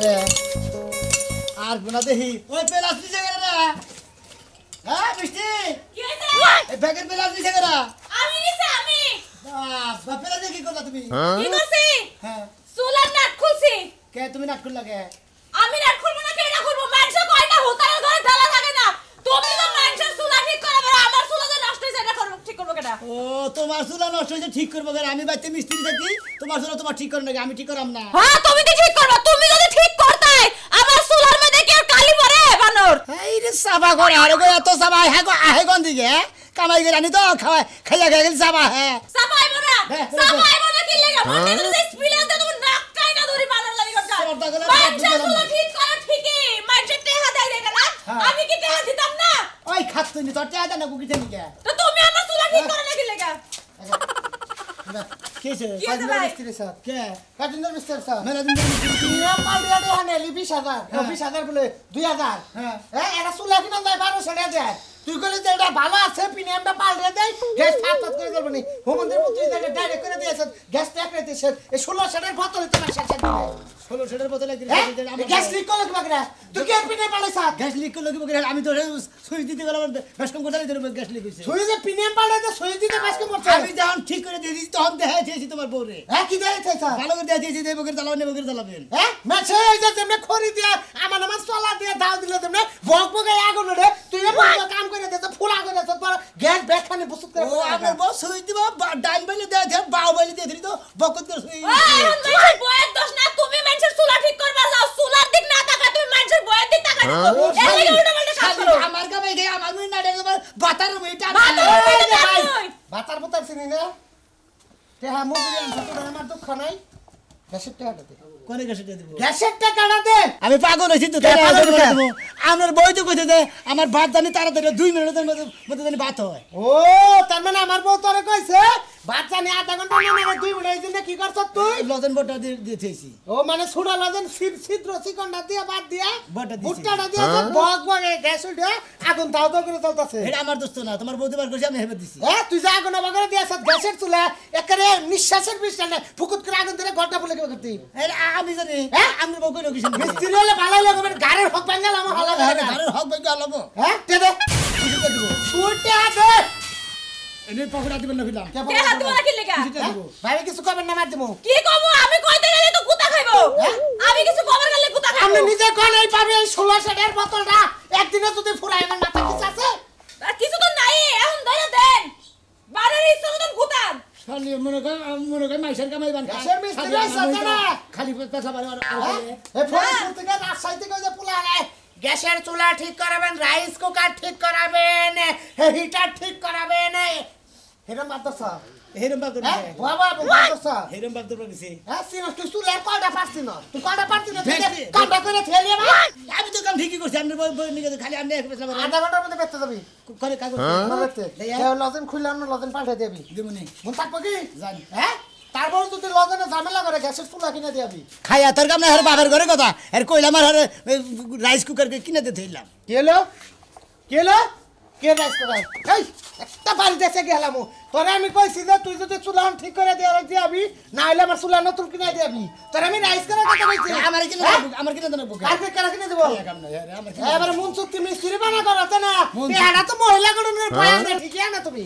রে আর গুনা দেখি ওই পেলাস নিছে করে না হ্যাঁ মিষ্টি কি হইছে এই ব্যাগের পেলাস নিছে করে আমি নিছে আমি বাপ পেলাস কি করলা তুমি কি করছি হ্যাঁ সুলার নাট খুলছি কে তুমি নাট করলা কে আমি নাট খুলবো না কেডা খুলবো মানুষ কয়টা হোতারের ঘরে ডালা থাকে না তুমি তো মানুষের সুলা ঠিক করে আমার সুলা যে নষ্ট হইছে এটা করব ঠিক করব কেডা ও তোমার চুলা নষ্ট হয়েছে ঠিক করবো কেন আমি বাইতে মিস্ত্রি থাকি তোমার চুলা তোমার ঠিক করে নাকি আমি ঠিক করাম না হ্যাঁ তুমি তো ঠিক করবা তুমি যদি ঠিক করতে আমার সুলার মধ্যে কি আর কালি পড়ে বানর এই রে সাবা করে আর গো এত সাবা আহে কোন দিকে কামাই করে আনি তো খাইয়া গেল সাবা হ্যাঁ সাবাই বড়া কি লাগা মনে তো স্পিলার দে তুমি নাক কাইনা ধরি বানর লাগি করতা মানুষের সুলা ঠিক করা ঠিকই মানুষের টেহা দেয় রে না আমি কি টেহা দিতাম না ওই খাত তুই তোর টেহা দেন না কুকি থেকে কে তো তুমি আমার সুলা ঠিক করে নাকি লাগা কেছে কাজের মিস্ত্রি স্যার কে কাজের মিস্ত্রি স্যার মেরা দিন মিস্ত্রি না পালিয়া দে হানে 20000 20000 বলে 2000 হ্যাঁ এরা চুলা কিনা যায় 1200 টাকা দেয় তুই কইলি যে এটা ভালো আছে প্রিমিয়ামটা পাল্টে দেই গ্যাস ফাট করে দেব নি হোমন্দির মধ্যে এটা ডাইরেক্ট করে দিয়েছে গ্যাস ট্যাক রে দিয়েছে এই 1600 টাকার বোতল তোমার সাথে দিবে 1600 টাকার বোতল দিলে আমি গ্যাস লিক করলে কিবা তুই কি পিনে পালাইছ গ্যাস লিক করলে কিবা আমি তো সুই দিতে গেলাম বেশ কম কথা দিতে গ্যাস লিক হইছে সুই যে প্রিমিয়াম পাল্টে দে সুই দিতে বেশ কম করছে আমি যখন ঠিক করে দিয়ে দিছি তখন দেখাই দিয়েছি তোমার বউরে হ্যাঁ কি দেখাইছ ভালো করে দিয়ে দিয়েছি দেবকের চালাও নেবকের চালাবেন হ্যাঁ মেছে এই যে তুমি খড়ি দিয়া আমার চলা দিয়ে দাও দিলে তুমি বক বকে আগুন রে তুই কাম করে দে ফুলা করে দে তোর গ্যাস ব্যাখানে বসুত করে ও আপনার বউ সুই দিব ডাইন বাইলে দেয় দে বাও বাইলে দিয়ে দিলি তো বকত করে সুই মানুষের বয়ের দোষ না তুমি মানুষের চুলা ঠিক করবা যাও চুলার দিক না তাকা তুমি মানুষের বয়ের দিক তাকা এই উল্টো পাল্টা কাজ করো আমার কামাই গে আমার মুই না দেব বাতার মেটা বাতার বাতার চিনি না তে হ্যাঁ মুগরি আনছ তো আমার দুঃখ নাই গ্যাসের টাকাটা দে কোনে গ্যাসের টাকা দেব গ্যাসের টাকাটা দে আমি পাগল হইছি তো তাই দেব আমার বই তো কইতে দে আমার ভাত জানি তাড়াতাড়ি 2 মিনিটের মধ্যে জানি ভাত হয় ও তার মানে আমার বউ তোরে কইছে ভাত জানি আধা ঘন্টা না না 2 মিনিট দিন কি করছ তুই লজেন বটা দিতেছি ও মানে সুড়া লজেন ছিদ্র চিকনটা দিয়া ভাত দিয়া বটা দিছি বুটটা দিয়া বক বকে গ্যাস উঠে আগুন দাও দাও করে চলতেছে এটা আমার দোস্ত না তোমার বউ দিবার কইছি আমি হেবে দিছি হ্যাঁ তুই যা আগুন বগরে দিয়াছ গ্যাসের চুলা একরে নিঃশ্বাসের বিষ্ঠানে ফুকুত করে আগুন ধরে ঘরটা বলে কেউ করতে আমি জানি হ্যাঁ আমি বউ কইলো কিছু মিস্ত্রি হলে ভালো লাগবে গাড়ির হক ভাঙাল আমার ভালো লাগে গাড়ির হক ভাঙাল লাগবো হ্যাঁ দে দে কিছু দিব ছুটে দে এনে পকড়া দিবেন না ফিলাম কে হাত দিবা কি লাগা ভাই কিছু কবেন না মার দিমু কি কমু আমি কইতে গেলে তো কুতা খাইবো আমি কিছু কবার গেলে কুতা খাইবো আপনি নিজে কোন এই পাবে এই 1600 টাকার বোতলটা একদিনে যদি ফুরাই আমার মাথা কিছু আছে আর কিছু তো নাই এখন ধরে দেন বাড়ির ইচ্ছা মতন কুতান খালি মনে কর মাইশের কামাই বান গ্যাসের মিস্ত্রি আছে না খালি পেছা বারে এই ফোন থেকে রাজশাহী থেকে যে পোলা আয় গ্যাসের চুলা ঠিক করাবেন রাইস কুকার ঠিক করাবেন হিটার ঠিক করাবেন হেরম বাদসা হেরম বাদ না বাবা বাদসা হেরম বাদ না দিছি হ্যাঁ সিনো তুই চুলা কয়টা পারছিস না তুই কয়টা পারছিস না কামটা করে থেলি আমি তো কাম ঠিকই করছি আমি নিজে খালি আমি পেছলা আধা ঘন্টার মধ্যে বেচতে যাবি করে কাগজ করতে লজেন খুললে অন্য লজেন পাল্টে দিবি দিমুনি মন থাকবো কি জানি হ্যাঁ তারপর তুই লজেনে ঝামেলা করে গ্যাসের চুলা কিনে দিবি খাইয়া তোর কাম না আর বাবার ঘরে কথা আর কইলা আমার রাইস কুকার কিনে দিতে হইলাম কি হলো কে রাইস কুকার এই একটা বাড়ি দেশে গেলাম তোরে আমি কইছি যে তুই যদি চুলা ঠিক করে দিবি না হইলে আমার চুলা নতুন কিনে দিবি তোরে আমি রাইস কুকার কথা কইছি আমার কিনে দেব আর কে কেন কিনে দেব এবারে মন চুক্তি মিস্ত্রি বানা করতে না এটা তো মহিলা গণনের বয়ান ঠিক আছে না তুমি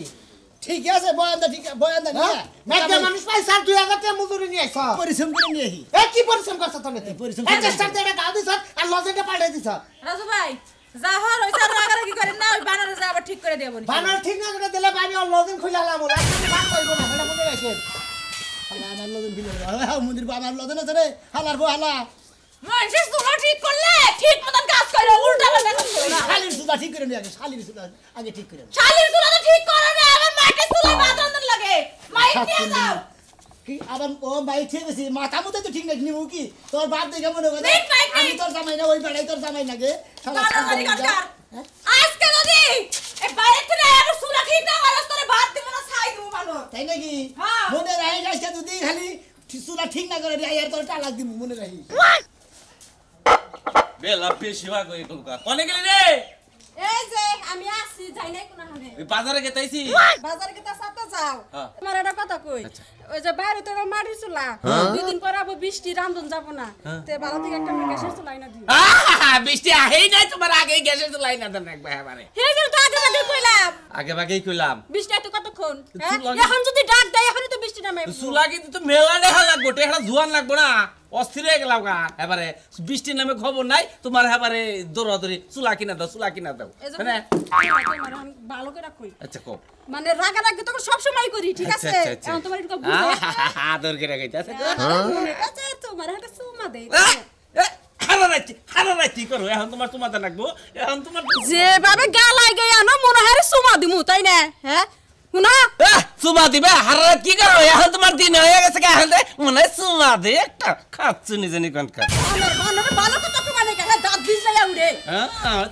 ঠিক আছে বয়ানটা ঠিক বয়ানটা নিয়ে মেঘা মানুষ পাই স্যার 2000 টাকা মজুরি নিয়ে আইছ পরিশ্রম করে নিয়ে আহি এই কি পরিশ্রম করছ তুমি পরিশ্রম এই চেষ্টা করে গাও দিছ আর লজেনটা পাল্টে দিছ রাজু ভাই যা হর হইছে রাগারে কি করেন না ওই বানারে যা আবার ঠিক করে দেব নি বানার ঠিক না করে দিলে আমি আর লজেন খুইলালাম রাস্তাতে ভাগ কইব না এটা মনে রাখেন আমার লজেন খুলে দাও মন্দির আমার লজেন আছে রে হালার গো হালা মানুষের চুলা ঠিক করলে ঠিক মতন কাজ করে উল্টা পাল্টা কাজ করে না শালির চুলা ঠিক করে নিয়ে আগে শালির চুলা আগে ঠিক করে শালির চুলা তো ঠিক করে না আমার মাটির চুলা ভাত রান্নার লাগে মাইক নিয়ে যাও কি আবার ও মাইক ঠিক আছে মাথা মতো তো ঠিক নাই নিমু কি তোর বাপ দেখে মনে করে আমি তোর জামাই না ওই বেড়াই তোর জামাই লাগে আজকে যদি এই বাইরে থেকে আবার চুলা ঠিক না আর তোরে ভাত দিব না ছাই দিব মানুষ তাই নাকি মনে রাখি আজকে যদি খালি চুলা ঠিক না করে আইয়ার তোর টালাক দিব মনে রাখি বেলা পেশিবা কই কলকা কোনে গেলি রে এই যে আমি আসি যাই নাই কোন হানে ওই বাজারে গেতাইছি বাজারে গেতা সাথে যাও তোমার এটা কথা কই ওই যে বাইরে তো মাটির চুলা 2 দিন পর আবার বৃষ্টি রান্ধন যাব না তে ভালো থেকে একটা গ্যাসের চুলা এনে দিও বৃষ্টি আহেই নাই তোমার আগে গ্যাসের চুলাই না দেন একবার এবারে হে যে তো আগে আগে কইলাম আগে ভাগেই কইলাম বৃষ্টি এত কতক্ষণ এখন যদি ডাক দেয় এখনই তো বৃষ্টি নামে চুলা কিন্তু তো মেলা দেখা লাগবো টেহা জোয়ান লাগবো না অস্থির হয়ে গেলাম গা এবারে বৃষ্টির নামে খবর নাই তোমার এবারে দৌড়াদৌড়ি চুলা কিনা দাও হ্যাঁ ভালো করে কই আচ্ছা কও মানে রাগারাগি তো সব সময় করি ঠিক আছে এখন তোমার একটু বুঝে আদর করে গাইতে আছে আচ্ছা তোমার একটা সুমা দেই হারারাইতি করো এখন তোমার তোমাতে লাগবো এখন তোমার যেভাবে গালায় গায় আনো মনে হয় সুমা দিমু তাই না হ্যাঁ শুনা সুমা দিবে হারারাত কি করো এখন তোমার দিন হয়ে গেছে এখন মনে হয় সুমা দে একটা খাচ্ছু নিজে নিকনকার আমার ভালো কথা মানে গেল দাঁত ভিজলাই উড়ে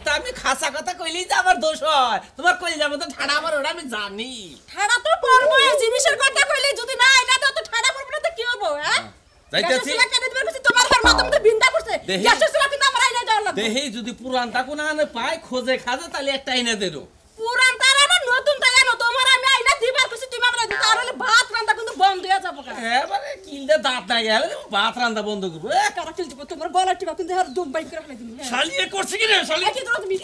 তা আমি খাসা কথা কইলেই যে আমার দোষ হয় তোমার কইলে যাবো তো ঠাড়া আমার ওটা আমি জানি ঠাড়া তো পড়বো জিনিসের কথা কইলে যদি না এটা তো ঠাড়া পড়বে না তো কি হবো হ্যাঁ যাইতাছি তোমার ঘর মাথা মধ্যে বিন্দা করছে গ্যাসের চুলা কিন্তু আমার আইনা যাওয়ার লাগবে দেহি যদি পুরান তাকু না আনে পায় খোঁজে খাজে তাহলে একটা আইনা দেরো পুরান তারা না নতুন তারা না তোমার আমি আইনা দিবার কইছি তুমি আমরা দিতে আর হলে ভাত রান্না কিন্তু বন্ধ হয়ে যাবো কেন এবারে কিলদে দাঁত না গেলে ভাত রান্না বন্ধ করবো কারা কিল দিব তোমার গলা টিপা কিন্তু আর দুম বাইক করে ফেলে দিবি শালিয়ে করছে কি রে শালিয়ে কি করো তুমি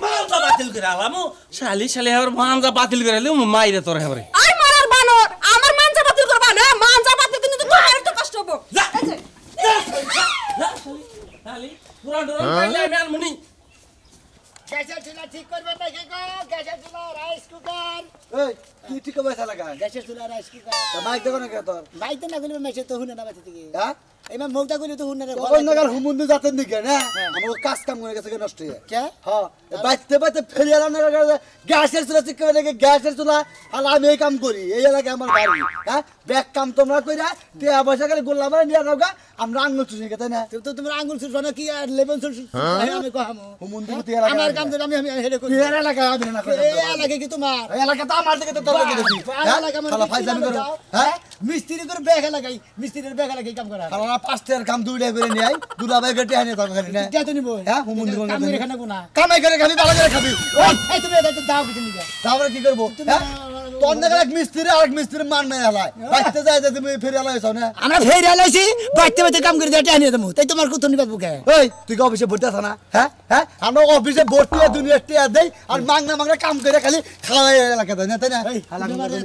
মানজা বাতিল করে আলামু শালি আর মানজা বাতিল করে আলু মাইরে তোর হেবরে আই মারার বানর আমার মানজা বাতিল করবা না মানজা বাতিল কিন্তু তোমার তো কষ্ট হবে যা শালি পুরান ডোরা পাইলে আমি আর মনি গ্যাসের চুলা ঠিক করবে না কি গো গ্যাসের চুলা রাইস কুকার এই কি ঠিক কবে শালা গায় গ্যাসের চুলা রাইস কুকার মাইক দেখো না কে তোর বাইতে না গেলে মেসে তো হুনে না বাতি থেকে হ্যাঁ এমন মৌতা গেলে তো হুনে না তখন নাগাল হুমুন্দি জাতেন দিকে না আমার কাজ কাম করে গেছে নষ্ট হয়ে কে হ্যাঁ বাইতে বাইতে ফেরিয়ে আনা গ্যাসের চুলা ঠিক করে দেখে গ্যাসের চুলা আর আমি এই কাম করি এই এলাকায় আমার বাড়ি হ্যাঁ ব্যাগ কাম তোমরা কইরা টিয়া পয়সা করে গোল্লা মারে নিয়ে নাও গা আমরা আঙ্গুল চুষে গেছে না তো তোমার আঙ্গুল চুষবা না কি আর লেবন চুষ আমি কহামো হুমুন্দি মতো এলাকা আমার কাম তো আমি হেডে করি এই এলাকায় আমি না করি এই এলাকা কি তোমার এই এলাকা তো আমার দিকে তো তোমরা দিয়েছি শালা ফাইজলামি করো হ্যাঁ মিস্ত্রি করে ব্যাগ লাগাই মিস্ত্রির ব্যাগ লাগাই কাম করা শালা পাঁচটার কাম দুইটা করে নিয়ে আই দুলা ভাই গেটে আনে তোর খালি না কে তো নিব হ্যাঁ হুমুন্দি কাম করে খানা কোনা কামাই করে খাবি ভালো করে খাবি এই তুমি এটা দাও কিছু নিগা তারপরে কি করবো হ্যাঁ তোর নাকি এক মিস্ত্রি আর এক মিস্ত্রি মান নাই হালায় বাইতে যায় যে তুমি ফেরে হালাইছ না আমরা ফের আলাইছি বাইতে বাইতে কাম করে দিয়ে টানিয়ে দেবো তাই তোমার কত নিবাদ বুকে ওই তুই কি অফিসে ভর্তি আছ না হ্যাঁ হ্যাঁ আমরা অফিসে ভর্তি হয়ে দুনিয়া টিয়া দেই আর মাংনা মাংনা কাম করে খালি খাওয়াই এলাকা দেয় না তাই না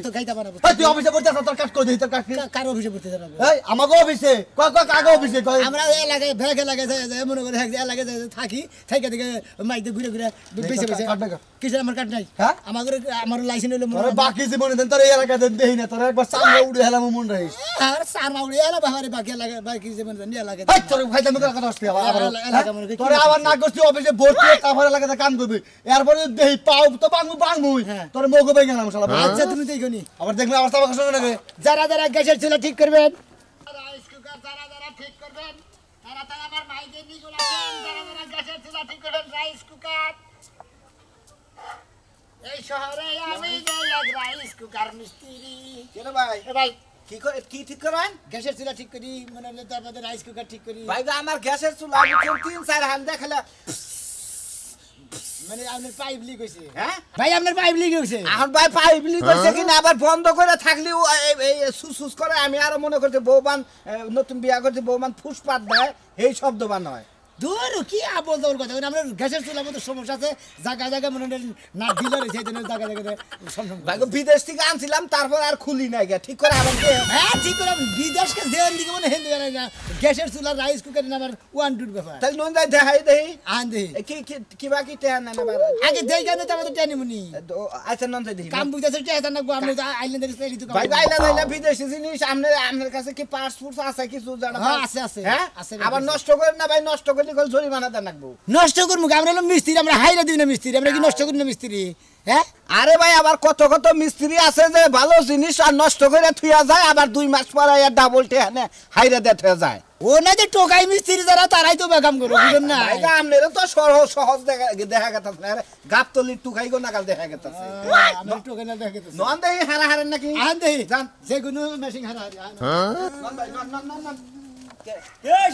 তো খাইতে পারবো তুই অফিসে ভর্তি আছ তোর কাজ করে দিই তোর কাজ কার অফিসে পড়তে যাবো এই আমাকে অফিসে কাকে অফিসে কয় আমরা এলাকায় ভেগে লাগে যায় মনে করে এলাকায় থাকি থেকে থেকে মাইতে ঘুরে ঘুরে বেশি বেশি কিসের আমার কাট নাই হ্যাঁ আমার লাইসেন্স হলো তোর বাকি জীবনে দেন তোর এই এলাকা দেন দেই না তোর একবার সামনে উড়ে হেলাম মন রাখিস আর সার মাউড়ি এলা বাহারে বাকি এলাকা বাকি যেমন নিয়ে লাগে এই তোর ভাইটা মুখে কথা আসতে আবার তোর আবার না করছিস অফিসে ভর্তি তারপর এলাকাতে কাম করবি এরপরে দেই পাও তো বাংমুই তোর মগো বেগে গেলাম শালা আচ্ছা তুমি দেখনি আবার দেখলে অবস্থা কষ্ট লাগে যারা যারা গ্যাসের চুলা ঠিক করবেন রাইস কুকার যারা যারা ঠিক করবেন তারা তারা আমার ভাইদের নিগুলো আছেন যারা যারা গ্যাসের চুলা ঠিক করবেন রাইস কুকার এই শহরে আমি যাই এক রাইস কুকার মিস্ত্রি কেন ভাই এ ভাই কি ঠিক করেন গ্যাসের চুলা ঠিক করি মানে তারপরে রাইস কুকার ঠিক করি ভাই আমার গ্যাসের চুলা আমি 3-4 হান দেখালে মানে আপনার পাইপ লিক হইছে হ্যাঁ ভাই আপনার পাইপ লিক হইছে এখন ভাই পাইপ লিক হইছে কিনা আবার বন্ধ করে থাকলি এই সুসুস করে আমি আরো মনে করতে বৌবান নতুন বিয়া করতে বৌবান ফুসপাত দেয় এই শব্দ বান হয় দূর কি বলতে ওর কথা আমরা গ্যাসের চুলার মধ্যে সমস্যা আছে জায়গা জায়গা মনে না ডিলার হয়েছে এই জন্য জায়গা জায়গাতে ভাই বিদেশ থেকে আনছিলাম তারপর আর খুলি নাই গা ঠিক করে আবার হ্যাঁ ঠিক করে বিদেশকে যেন দিকে মনে হেন দিকে না গ্যাসের চুলা রাইস কুকার আমার 1-2 ব্যাপার তাহলে নুন যাই দেখাই দেই আন দেই কি বাকি টেন না আবার আগে দেই কেন তারপরে টেনি মুনি আচ্ছা নুন যাই দেই কাম বুঝাছে টেতা না গো আপনি আইল্যান্ডের স্টাইলি তো ভাই আইলা বিদেশি জিনিস আপনার কাছে কি পাসপোর্ট আছে কিছু জানা হ্যাঁ আছে আছে হ্যাঁ আছে আবার নষ্ট করেন না ভাই নষ্ট করলে কল জরিমানা দেন লাগবো নষ্ট করব আমরা হলো মিস্ত্রি আমরা হাইরা দিই না মিস্ত্রি আমরা কি নষ্ট করি না মিস্ত্রি হ্যাঁ আরে ভাই আবার কত কত মিস্ত্রি আছে যে ভালো জিনিস আর নষ্ট করে থুয়া যায় আবার 2 মাস পরে আর ডাবল টেনে হাইরা দে থুয়া যায় ও না যে টোকাই মিস্ত্রি যারা তারাই তো বেকাম করে বুঝেন না ভাই আমনেরও তো সহজ দেখা গেতাছে না গাবতলি টুকাই গো নাগাল দেখা গেতাছে আমরা টোকাই না দেখে তো নন দেই হারা হারেন নাকি আন দেই জান যে কোনো মেশিন হারা নন ভাই নন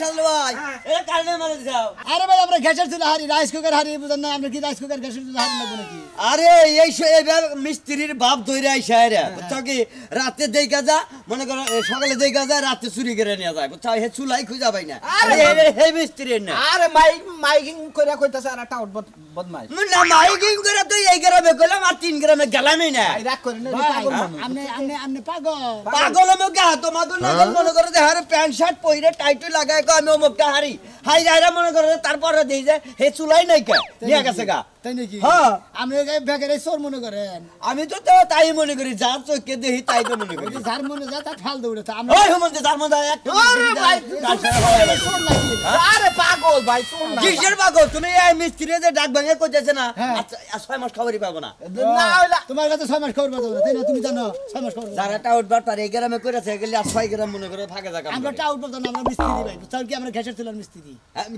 শালু ভাই এ কারণে মারে যাও আরে ভাই আমরা গ্যাসের চুলা হারি রাইস কুকার হারি বুঝেন না আমরা কি রাইস কুকার গ্যাসের চুলা হারি লাগবে নাকি আরে এই মিস্ত্রির বাপ ধরে আইসা রে বুঝছো কি রাতে দেখা যা মনে করো সকালে দেখা যায় রাতে চুরি করে নিয়ে যায় বুঝছো হে চুলাই খুঁজা পাই না হে মিস্ত্রির না আরে মাইকিং করে কইতাছে আর একটা বদমাইশ না মাইকিং করে তো এই গ্রামে কইলাম আর 3 গ্রামে গেলামই না রাগ করে না আপনি পাগল পাগল মগা তোমাদের নাগল মনে করে যে হারে প্যান্ট শার্ট পরে টাইট লাগায় কো আমি অমুকটা হারি হাই যাইরা মনে করে তারপরে দেই যে হে চুলাই নাই কে নিয়া গেছে গা তাই নাকি হ্যাঁ আপনি বেকারে চোর মনে করেন আমি তো তাই মনে করি যা চোখে দেখি তাই তো মনে করি যার মনে যা তা ফাল দৌড়ে তা আমরা ওই হুমন্তে যার মধ্যে একটা আরে পাগল ভাই চোর না কিসের পাগল তুমি এই মিস্ত্রি যে ডাক ভাঙে কইতেছে না আচ্ছা 6 মাস খবরই পাবো না না হইলা তোমার কাছে 6 মাস খবর পাবো না তাই না তুমি জানো 6 মাস খবর যারা টাউট বার তার এই গ্রামে কইরাছে গেলে আর 6 গ্রাম মনে করে ফাঁকা জায়গা আমরা টাউট পাবো না আমরা মিস্ত্রি ভাই বুঝছাও কি আমরা গ্যাসের চুলার মিস্ত্রি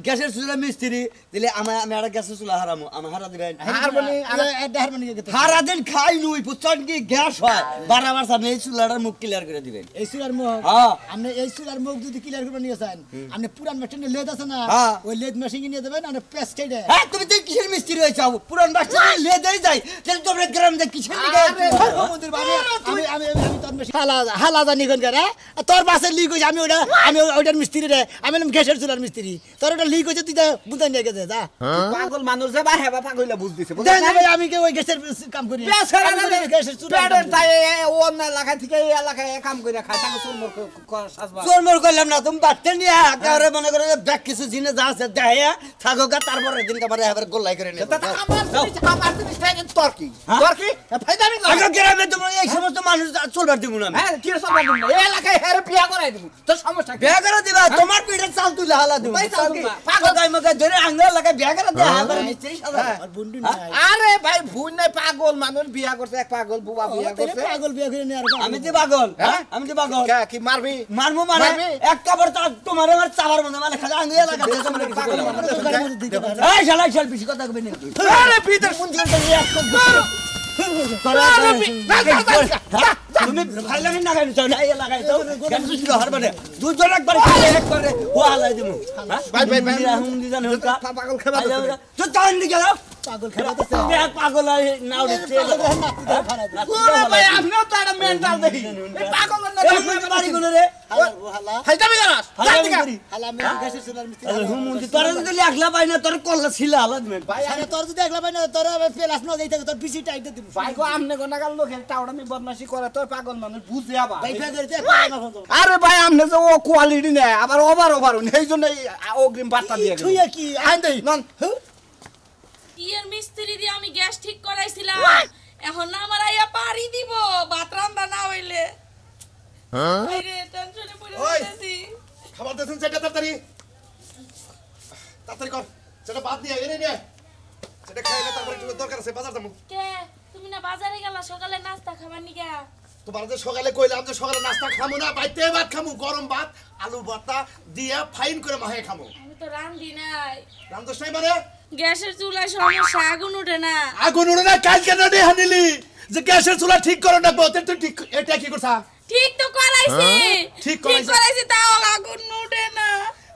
গ্যাসের চুলা মিস্ত্রি দিলে আমি আর গ্যাসের চুলা হারামু আমি হারা দিবেন হারমোনি সারা দিন খাই নুই বুঝছেন কি গ্যাস হয় বারবার সামনে এই চুলাটার মুখ ক্লিয়ার করে দিবেন এই চুলার মুখ হ্যাঁ আপনি এই চুলার মুখ যদি ক্লিয়ার করে নিয়ে যান আপনি পুরান মেশিনে লেদ আছে না হ্যাঁ। ওই লেদ মেশিনে নিয়ে দেবেন আর পেস্ট কেটে হ্যাঁ তুমি তো কিসের মিস্ত্রি হয়েছাও পুরান বাচ্চা লেদেই যাই তাহলে তোমরা গ্রাম দে কিসের মন্দির বাবা আমি তোর মেশিন হালা জানি কোন করে তোর পাশে লিক হইছে আমি ওইটার মিস্ত্রি রে আমি গ্যাসের চুলার মিস্ত্রি তোর ওটা লিক হইছে তুই বুঝাই নিয়ে গেছে যা পাগল মানুষ যে বা হেবা পাগলটা বুঝ দিছে ভাই আমি কি ওই গ্যাসের কাম করি গ্যাসের চুলা তাই অন্য এলাকা থেকে এই এলাকায় কাম করে খায় তাকে চুরমুর সাজবা চোরমোর করলাম না তুমি বাচ্চা নিয়ে একেবারে মনে করে ব্যাগ কিছু জিনিস যা আছে দেয়া থাকো গা তারপরে দিনকে পরে এবার গোল্লাই করে নিয়ে আমার জিনিস থাকে তর্কি তর্কি ফায়দামি করে আগে গ্রামে তোমার এই সমস্ত মানুষ চলবার দিব না হ্যাঁ কি সব এই এলাকায় হেরে বিয়া করাই দিব তোর সমস্যা কি বিয়া করে দিবা তোমার পিঠে চাল তুলে হালা দিব ভাই চাল দিবা। পাগল গায় মগে ধরে আঙ্গুল লাগায় বিয়া করে দেয়া আবার মিস্ত্রি সাদা আর বুন্ডু নাই আরে ভাই ভুল নাই পাগল মানুষ বিয়া করছে এক পাগল বুবা বিয়া করছে পাগল বিয়া করে নিয়ে আর আমি যে পাগল হ্যাঁ আমি যে পাগল কি মারবি মারমু মানে মারবি? এক কাপড় তোমার আমার চাবার মনে মানে খালি আঙ্গুল লাগা দেয়া তোমরা কিছু বলো এই শালা শাল বেশি কথা কইবে না আরে পিতর মুন্দির তুমি ফাইলামি না গাইছো না এই লাগাই দাও কেন কিছু হারবানে দুজন একবার এক করে ও হালাই দিমু ভাই, ভাই, ভাই। হুম দিজান হলকা পাগল খেবা তো তান দিকে দাও পাগল খেলাতেছে দেখ পাগল নাও দিতে ভাই আপনিও তো একটা মেন্টাল দেখি এই পাগল না বাড়ি গুলো রে হালা ফায়দামি করাস হালা আমি গ্যাসের চুলার মিস্ত্রি হুম তোর যদি লাগলা পাই না তোর কল্লা ছিলা আলাদ মে আরে তোর যদি একলা পাই না তোর ফেলাস না দেই থাকে তোর পিছি টাইট দিব ভাই গো আমনে গো নাগাল লোকের টাউডামি বদমাশি করে তোর পাগল মানুষ বুঝে আবার ভাই ফেলে দে পাগল ফোন আরে ভাই আমনে যে ও কোয়ালিটি নেই আবার ওভার এই জন্য অগ্রিম বার্তা দিয়ে গেল তুই কি আইন দেই নন ইয়ের মিস্ত্রি দিয়ে আমি গ্যাস ঠিক করাইছিলাম এখন না আমার আইয়া পারি দিব ভাত রান্না না হইলে আরে টেনশনে পড়ে যাচ্ছি খাবার দেন সেটা তাড়াতাড়ি কর সেটা বাদ দিয়ে এনে নিয়ে সেটা খাইলে তারপরে একটু দরকার আছে বাজার যাবো কে তুমি না বাজারে গেলা সকালে নাস্তা খাবার নিগা তোমার যে সকালে কইলাম যে সকালে নাস্তা খামু না বাইতে ভাত খামু গরম ভাত আলু ভর্তা দিয়ে ফাইন করে মাহে খামু আমি তো রান্ধি নাই রামদোষ নাই মানে গ্যাসের চুলায় সমস্যা আগুন উঠে না আগুন উড়ে না কাল কেন রে হানিলি যে গ্যাসের চুলা ঠিক করো না বলতে তুই ঠিক এটা কি করছা ঠিক তো করাইছি ঠিক ঠিক করাইছি। করাইছি তাও আগুন উঠে না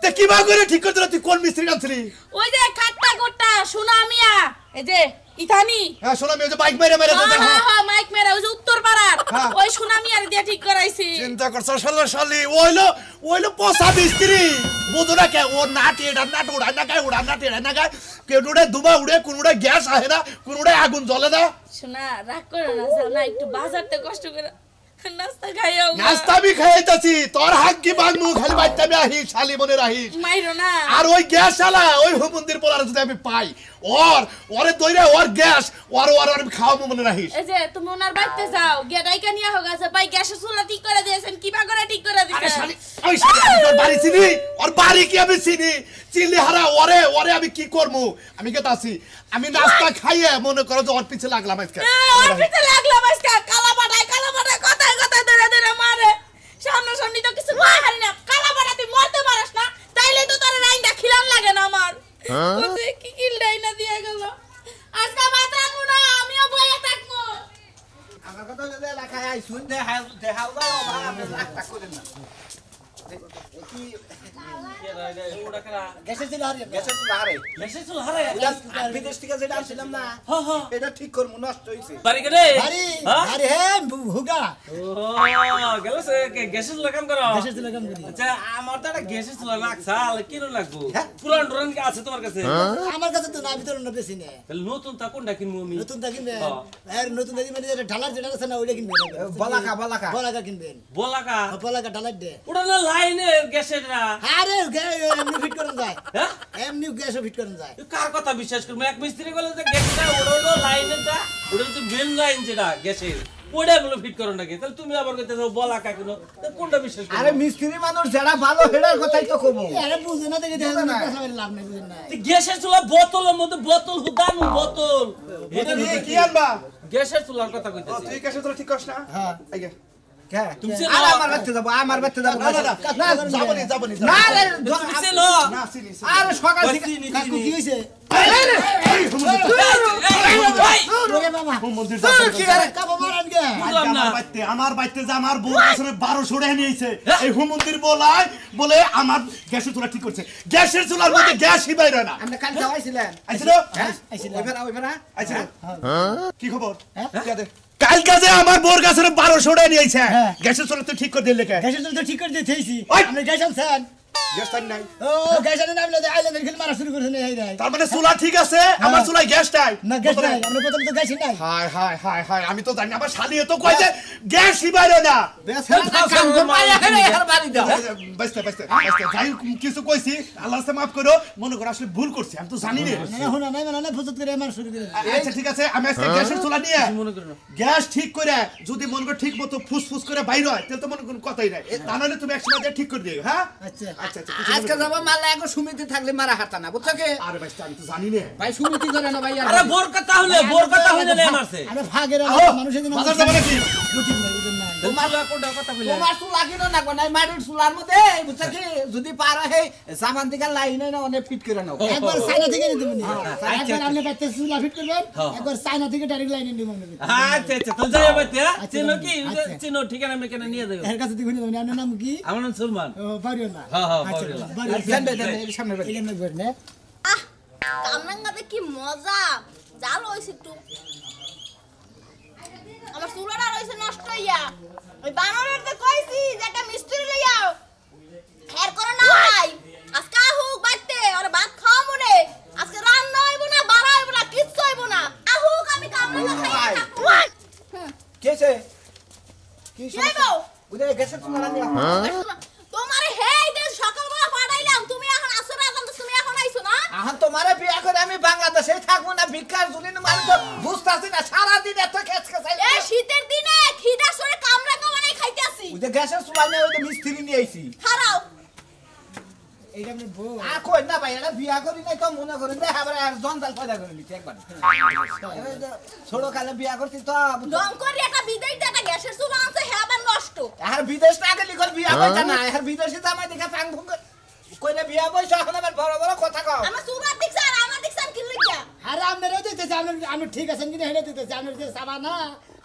তে কি বা করে ঠিক করতে তুই কোন মিস্ত্রি আনছিলি ওই যে খাট্টা গোট্টা সুনামিয়া এই যে ইথানি হ্যাঁ শোনা আমি ওই যে বাইক মেরে মেরে তো দেখা হ্যাঁ মাইক মেরা ওই যে উত্তর পাড়ার হ্যাঁ। ওই সুনামিয়ার দিয়ে ঠিক করাইছি চিন্তা করছ শালি ওইলো পোসা মিস্ত্রি বুঝো না কে ও নাটি এটা নাট উড়ায় না গায় উড়ান নাটি না গায় কেউ উড়ে দুবা উড়ে কোন উড়ে গ্যাস আহে না কোন উড়ে আগুন জ্বলে না শোনা রাগ করো না যাও না একটু বাজারতে কষ্ট করে নাস্তা খাইও নাস্তা বি খাইতাছি তোর হাত কি বাগমু খালি বাইতে আমি আহি শালি মনে রাহিস মাইরো না আর ওই গ্যাস শালা ওই হুমন্দির পোলার যদি আমি পাই ওরে দইরা ওর গ্যাস ওর আমি খাওয়াবো মনে রাহিস এই যে তুমি ওনার বাড়িতে যাও গিয়ে ডাইকা নিয়ে হোক আছে ভাই গ্যাসের চুলা ঠিক করে দিয়েছেন কিবা করে ঠিক করে আরে দিয়েছেন শালি ওই শালি আমি তোর বাড়ি চিনি ওর বাড়ি কি আমি চিনি চিনলি হারা ওরে আমি কি করবো আমি কে তাছি আমি নাস্তা খাইয়ে মনে করো যে ওর পিছে লাগলাম আজকে ওর পিছে লাগলাম আজকে কালা বাটায় কথায় কথায় ধরে মারে সামনাসামনি তো কিছু পাই হারি না কালা বাটা তুই মরতে পারিস না তাইলে তো তোর রাইন্দা খিলান লাগে না আমার কোসে কি কিলডাই না দিয়ে গেল আজকে ভাত রাখবো না আমিও বইয়া থাকবো আমার কথা হলো যে এলাকায় আইছুন দেখাও দাও আমি লাখ টাকা করে না কি ওটা কেনা গ্যাসের চুলা হারিয়ে গ্যাসের চুলা হারে গ্যাসের চুলা হারে বিদেশ থেকে যেটা আনছিলাম না হ্যাঁ হ্যাঁ এটা ঠিক করবো নষ্ট হয়েছে বাড়ি কে রে আরে হ্যাঁ আরে হে হুগা ও গেল সে গ্যাসের চুলা কাম করো গ্যাসের চুলা কাম করি আচ্ছা আমার তো একটা গ্যাসের চুলা লাগছাল কিনো লাগবো পুরান ডরান কি আছে তোমার কাছে আমার কাছে তো না ভিতর না বেশি নেই তাহলে নতুন তা কোনটা কিনবো আমি নতুন তা কিনবেন হ্যাঁ। আর নতুন তা কিনবেন যেটা ঢালার যেটা আছে না ওইটা কিনবেন বলাকা বলাকা কিনবেন বলাকা বলাকা ঢালার দে ওটা না লাইনের গ্যাসের না আরে এমনি ফিট করেন যায় হ্যাঁ এমনি গ্যাসও ফিট করেন যায় কার কথা বিশ্বাস করবো এক মিস্ত্রি বলে যে গ্যাসটা ওটা হলো লাইনেরটা ওটা তো মেন লাইন যেটা গ্যাসের ওটা বলে ফিট করো নাকি তাহলে তুমি আবার কইতেছো বলাকা কেন কোনটা বিশ্বাস করবো আরে মিস্ত্রি মানুষ যারা ভালো হেডার কথাই তো কমো আরে বুঝে না দেখে দেখে কথা বলে লাভ নাই বুঝেন না গ্যাসের চুলা বোতলের মধ্যে বোতল হুদান বোতল এটা কি আনবা গ্যাসের চুলার কথা কইতেছি তুই গ্যাসের চুলা ঠিক করছ না হ্যাঁ আইগে তুমি আর আমার বাড়িতে যাবো যাবনি না রে তুমি চেনো না চিনি আর সকাল থেকে কাকু কি হইছে ওরে বাবা মন্দির কি আরে কাবা মারান গে আমার বাইতে যে আমার বউ বছরে 12 ছড়ে নিয়েছে এই হুমন্দির বলে আমার গ্যাসের চুলা ঠিক করছে গ্যাসের চুলার মধ্যে গ্যাসই বাইর হয় না আমরা কাল যাওয়াইছিলেন আইছিল এবার আইছিল কি খবর কাল কাজে আমার বউর কাছে 12 ছড়ে নিয়েছে গ্যাসের চুলা তো ঠিক করে দিলে কে গ্যাসের চুলা তো ঠিক করে দিতেইছি ওই! আপনি গ্যাস আনছেন গ্যাস টাইম নাই ও গ্যাস আনেন আপনি আইল্যান্ডের খেল মারা শুরু করেছেন এই নাই তার মানে চুলা ঠিক আছে আমার চুলায় গ্যাস নাই না গ্যাস নাই আমরা প্রথম তো গ্যাস নাই হায় হায় হায় হায় আমি তো জানি আমার শালি তো কই যে গ্যাসই বাইর হয় না বাইস্তে যাই কিছু কইছি আল্লাহ সে মাফ করো মনে করো আসলে ভুল করছি আমি তো জানি না না হুনা নাই মানে না ফুজত করে আমার শুরু করে আচ্ছা ঠিক আছে আমি আজকে গ্যাসের চুলা নিয়ে গ্যাস ঠিক করে যদি মনে করো ঠিক মতো ফুসফুস করে বাইর হয় তাহলে তো মনে করো কথাই নাই তা নাহলে তুমি একসময় যা ঠিক করে দিও হ্যাঁ আচ্ছা আচ্ছা আচ্ছা আজকে যাব মালা এক সমিতি থাকলে মারা হাতা না বুঝছো কি আরে ভাই আমি তো জানি না ভাই সমিতি করে না ভাই আরে বোর কথা হলে নে মারছে আরে ভাগের মানুষের দিন বাজার যাবে নাকি বুঝিন না বুঝিন না তোমার কোনটা কথা বলে তোমার চুলা কিনো না নাই মাটির চুলার মধ্যে বুঝছো কি যদি পারা হে সামান থেকে লাইনে না অনেক ফিট করে নাও একবার চায়না থেকে নিতে বলি একবার আপনি বাইতে চুলা ফিট করবেন একবার চায়না থেকে ডাইরেক্ট লাইনে নিব মনে করি আচ্ছা আচ্ছা তো যাই বাইতে চিনো কি চিনো ঠিকানা মেকানা নিয়ে যাও এর কাছে দেখুন আপনার নাম কি আমার নাম সুলমান ও পারিও না হ্যাঁ হ্যাঁ আচ্ছা বাউরিয়া। বাড়ি সামনে বাড়ি এখানে বসনে আহ কামরাঙ্গাতে কি মজা জাল হইছে একটু আমার চুলাটা রইছে নষ্ট হইয়া ওই বানরেরতে কইছি যে একটা মিস্ত্রি লইয়াও খের করো না ভাই আজকে আহুক বাইতে আরে ভাত খাও মনে আজকে রান্না হইব না বাড়া হইব না কিচ্ছু হইব না আহুক আমি কামরাঙ্গা খাই থাকবো কেছে কি কি হইবো বুঝে গ্যাসের চুলা রান্না তোমার হেই যে সকালবেলা পাঠাইলাম তুমি এখন আসো না তুমি এখন আইছো না এখন তোমারে বিয়া করে আমি বাংলাদেশে থাকবো না ভিক্ষার জুলিন মানে তো বুঝতাছি না সারা দিন এত খেচ খেচাইলে এই শীতের দিনে খিদা সরে কামরাঙ্গা বানাই খাইতে আসি বুঝে গ্যাসের চুলা নিয়ে ওই মিস্ত্রি নিয়ে আইছি খারাও এইটা আপনি বউ আর কই না ভাই এটা বিয়া করি নাই তো মনে করি না আবার আর জঞ্জাল পয়দা করে নিতে একবার ছোট কালে বিয়া করছি তো দম করি একটা বিদেশ একটা গ্যাসের চুলা আনছে হ্যাঁ আবার নষ্ট আর বিদেশ না গেলি কর বিয়া কইতা না আর বিদেশে জামাই দেখা পাং ভুং কইলে বিয়া বইছ এখন আবার বড় বড় কথা কও আমার চুলা দেখছ আর আমার দেখছ কি লিখা আরে আপনারা দিতেছে আমি ঠিক আছেন কিনা হেডে দিতেছে আমি যে সাবা না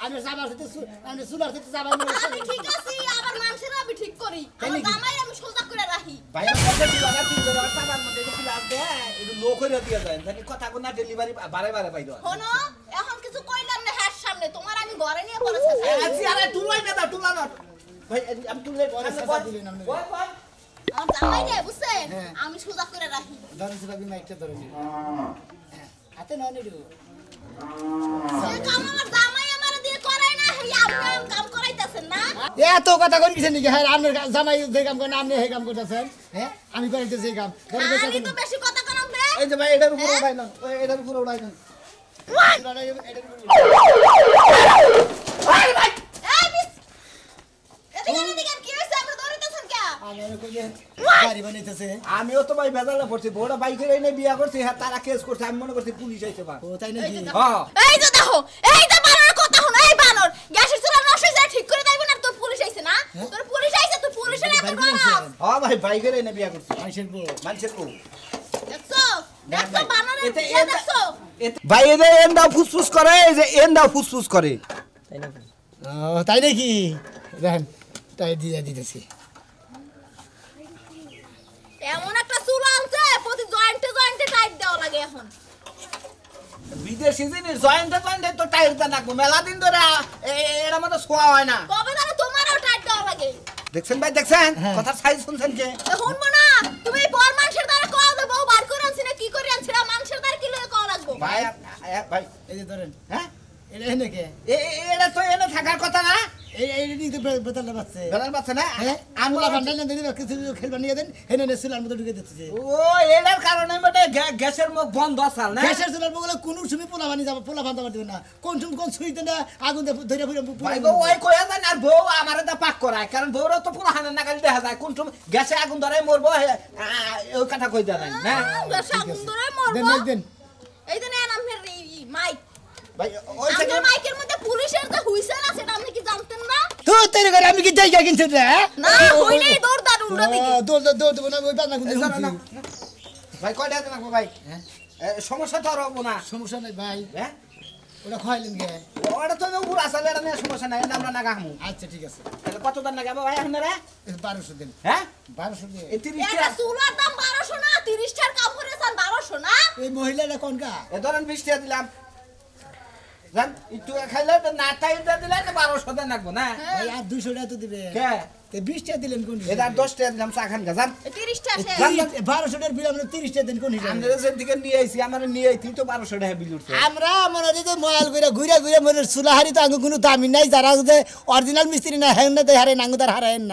আমি সাবার সাথে আমি সুলার সাথে সাবা আমি ঠিক আছি আবার মানুষের আমি ঠিক করি আমার জামাই আমি সোজা করে রাখি ভাই আমার কাছে লাগা 3000 টাকার মধ্যে কি লাগবে এটা লো করে দিয়া যায় জানি কথা কোনা ডেলিভারি বারে বারে পাই দাও শোনো এখন কিছু কইলাম না হ্যাঁ সামনে তোমার আমি ঘরে নিয়ে পড়েছি আছি আরে তুলাই না দাও তুলা না ভাই আমি তুলে পরে সাজা দিলেন আপনি আমার জামাই রে বুঝছেন আমি সোজা করে রাখি ধরেন সেটা বিমা একটা ধরেন হাতে না নিডু এই কাম আমার জামাই আমার দিয়ে করায় না এই আপনি কাম করাইতাছেন না এত কথা কই কিছেন নাকি হ্যাঁ আপনার জামাই যে কাম করেন আপনি এই কাম করতেছেন হ্যাঁ আমি করিতেছি এই কাম আমি তো বেশি কথা করাম রে এই যে ভাই এটার উপর উড়াই না এটার উপর উড়াই না এই মিস এদিকে এদিকে কি হইছে আপনি দৌড়াইতেছেন কে গাড়ি বানাইতেছে আমিও তো ভাই বেজালে পড়ছি বড় বাইকের এনে বিয়া করছি হ্যাঁ তারা কেস করছে আমি মনে করছি পুলিশ আইছে বা ও তাই নাকি হ্যাঁ এই যে দেখো এই যে বানরের কথা হলো এই বানর গ্যাসের চুলা নষ্ট হয়ে যায় ঠিক করে দেব না তোর পুলিশ আইছে না তোর পুলিশ আইছে তুই পুলিশের এত গরম হ্যাঁ ভাই বাইকের এনে বিয়া করছি মানুষের বউ মানুষের বউ দেখছো দেখছো বানরের এতে বিয়ে দেখছো ভাই এনে এন্ডা ফুসফুস করে এই যে এন্ডা ফুসফুস করে ও তাই নাকি দেখেন তাই দিয়ে দিতেছি এমন একটা চুল আনছে প্রতি জয়েন্টে জয়েন্টে টাইট দেওয়া লাগে এখন। বিদেশি জিনিস জয়েন্টে তো টাইট দা নাকবো মেলা দিন ধরে এর মধ্যে শোয়া হয় না। কবে ধরে তোমারও টাইট দেওয়া লাগে? দেখছেন ভাই দেখছেন কথা সাইজ শুনছেন যে শুনবো না, তুমি বর মানুষের দ্বারা কল দে, বউ বার করে আনছি না কি করে আনছি না, মানুষের দ্বারা কি লয়ে কল লাগবো? ভাই ভাই এই যে ধরেন হ্যাঁ এটা এনে কে এটা তো এনে থাকার কথা না। এই নিতে বেতালে বাচ্চা বেলার বাচ্চা না হ্যাঁ আমরা বান্ডাল না দিদি কিছু খেলবা নিয়ে দেন এনে নে সিলার মতো ঢুকে দিতেছে ও এটার কারণে মানে গ্যাসের মুখ বন্ধ আছে না। গ্যাসের চুলার বগলে কোন সময় পোলা বানি যাব পোলা বান্ধা দিবেন না কোন সময় কোন সুইতে না আগুন ধরে ফুরে ভাই বউ ওই কইয়া দেন আর বউ আমারে দা পাক করায় কারণ বউরা তো পুরো হানা নাগাল দেখা যায় কোন সময় গ্যাসে আগুন ধরে মরবো ওই কথা কই দেন না। আগুন ধরে মরবো। দেন দেন এই যে নেন আপনার মাইক, ভাই ওই আপনার মাইকের মধ্যে পুলিশের যে হুইসেল আছে সেটা আপনি কি জানতেন না? তো তেরে করে আমি কি জায়গা কিনছি রে না হইলেই দৌড় দাঁড় উল্টা দিকে। দৌড় দেবো না ওই বান্না গুলো ভাই কয়টা দেন ভাই সমস্যা তো আর হবো না। সমস্যা নাই ভাই হ্যাঁ ওটা খাইলেন গে ওটা তো উপর আসলে এটা নিয়ে সমস্যা নাই আমরা না গামু। আচ্ছা ঠিক আছে তাহলে কত দাম লাগাবো ভাই আপনারা? 1200 দিন হ্যাঁ 1200 দিয়ে এই 30 একটা চুলার দাম 1200 না, 30 টার কাম করেছেন 1200 না? এই মহিলাটা কোন কা এ ধরেন 20 টাকা দিলাম জান একটু খাইলে তো না টাইটা দিলে তো 1200 দেন লাগবো না। ভাই আর 200 টাকা তো দিবে কে তে 20 টাকা দিলেন কোন এটা 10 টাকা দিলাম চা খান গা জান। 30 টা শেষ। 1200 টাকার বিল আমরা 30 টাকা দেন কোন হিসাবে আমরা যেন থেকে নিয়ে আইছি আমরা নিয়ে আইছি তো 1200 টাকা বিল উঠছে। আমরা মনে হয় যে মোবাইল করে ঘুরে ঘুরে মনে সুলাহারি তো আঙ্গু কোনো দামি নাই যারা যে অরিজিনাল মিস্ত্রি না হেন না হারে নাঙ্গু তার হারায়েন না